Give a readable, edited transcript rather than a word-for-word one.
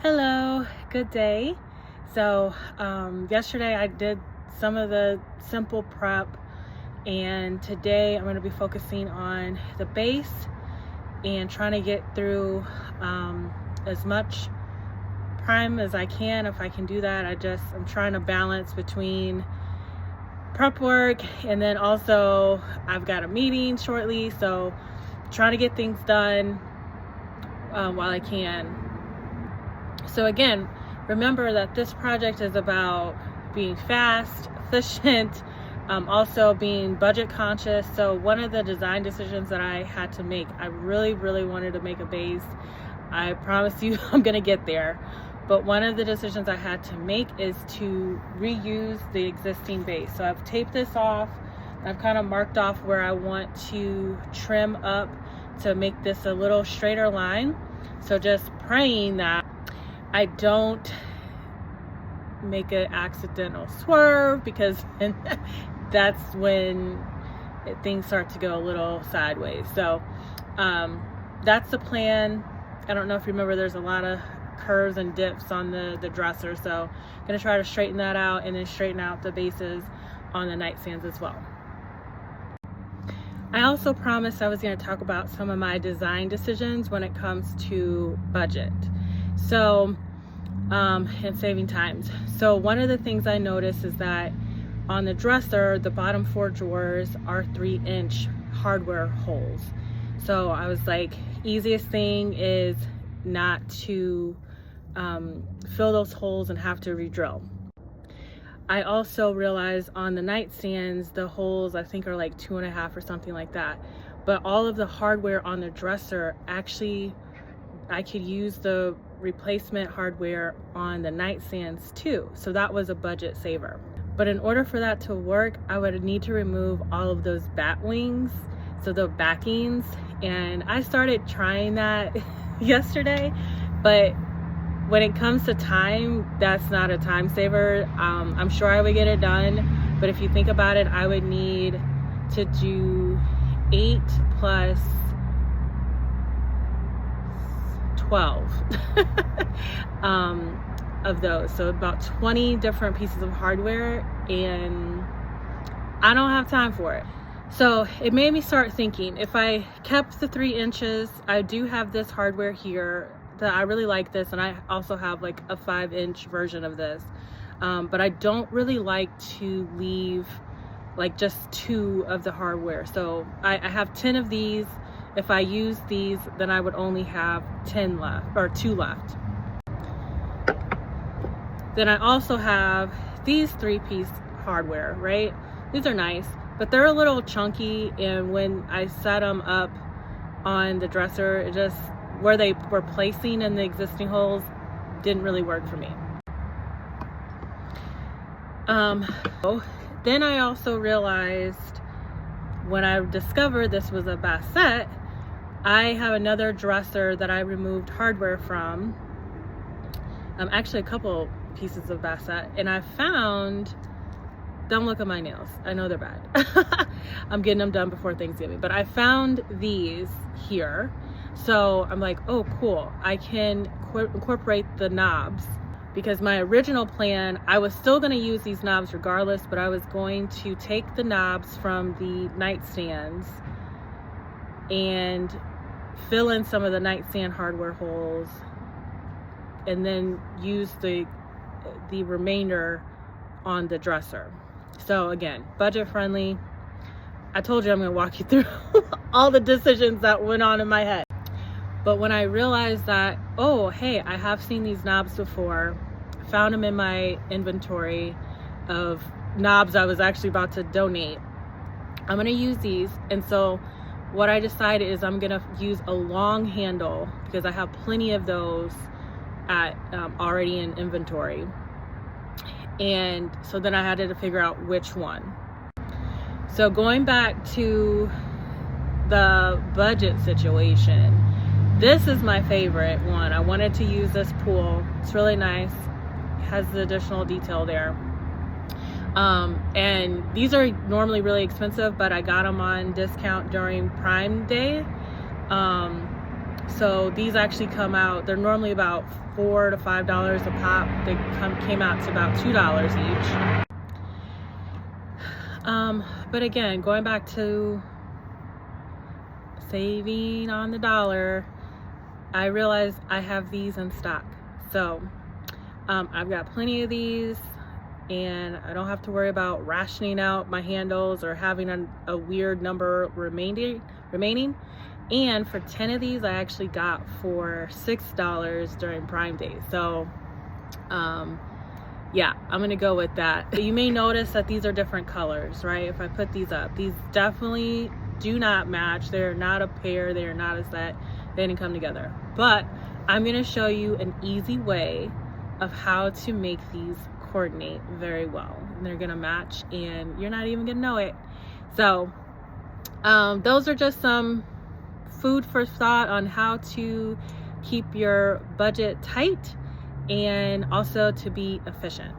Hello, good day. Yesterday I did some of the simple prep, and today I'm going to be focusing on the base and trying to get through as much prime as I can. If I can do that, I'm trying to balance between prep work and then also I've got a meeting shortly, so trying to get things done while I can. So again, remember that this project is about being fast, efficient, also being budget conscious. So one of the design decisions that I had to make, I really wanted to make a base. I promise you I'm gonna get there. But one of the decisions I had to make is to reuse the existing base. So I've taped this off. I've kind of marked off where I want to trim up to make this a little straighter line. So just praying that I don't make an accidental swerve, because that's when things start to go a little sideways. So that's the plan. I don't know if you remember, there's a lot of curves and dips on the dresser, so I'm going to try to straighten that out and then straighten out the bases on the nightstands as well. I also promised I was going to talk about some of my design decisions when it comes to budget. So, and saving times. So one of the things I noticed is that on the dresser, the bottom 4 drawers are 3-inch hardware holes. So I was like, easiest thing is not to fill those holes and have to re-drill. I also realized on the nightstands, the holes I think are like 2.5 or something like that. But all of the hardware on the dresser, actually, I could use the replacement hardware on the nightstands too. So that was a budget saver. But in order for that to work, I would need to remove all of those bat wings, so the backings. And I started trying that yesterday, but when it comes to time, that's not a time saver. I'm sure I would get it done, but if you think about it, I would need to do 8 plus 12 of those, so about 20 different pieces of hardware, and I don't have time for it. So it made me start thinking, if I kept the 3 inches, I do have this hardware here that I really like this, and I also have like a 5-inch version of this, but I don't really like to leave like just 2 of the hardware. So I have 10 of these. If I use these, then I would only have 10 left, or 2 left. Then I also have these 3-piece hardware, right? These are nice, but they're a little chunky, and when I set them up on the dresser, it just, where they were placing in the existing holes, didn't really work for me. Then I also realized, when I discovered this was a bassette, I have another dresser that I removed hardware from, actually a couple pieces of bassette, and I found, don't look at my nails, I know they're bad. I'm getting them done before Thanksgiving, but I found these here. So I'm like, oh cool, I can incorporate the knobs, because my original plan, I was still going to use these knobs regardless, but I was going to take the knobs from the nightstands and fill in some of the nightstand hardware holes, and then use the remainder on the dresser. So again, budget friendly. I told you I'm going to walk you through all the decisions that went on in my head. But when I realized that, oh, hey, I have seen these knobs before, found them in my inventory of knobs I was actually about to donate, I'm going to use these. And so what I decided is I'm going to use a long handle, because I have plenty of those already in inventory. And so then I had to figure out which one. So going back to the budget situation, this is my favorite one. I wanted to use this pool. It's really nice. It has the additional detail there. And these are normally really expensive, but I got them on discount during Prime Day. So these actually come out, they're normally about $4 to $5 a pop. They came out to about $2 each. But again, going back to saving on the dollar, I realized I have these in stock. So I've got plenty of these, and I don't have to worry about rationing out my handles or having a weird number remaining. And for 10 of these, I actually got for $6 during Prime Day. So yeah, I'm gonna go with that. You may notice that these are different colors, right? If I put these up, these definitely do not match. They're not a pair, they're not a set, they didn't come together. But I'm gonna show you an easy way of how to make these coordinate very well. And they're gonna match and you're not even gonna know it. So those are just some food for thought on how to keep your budget tight and also to be efficient.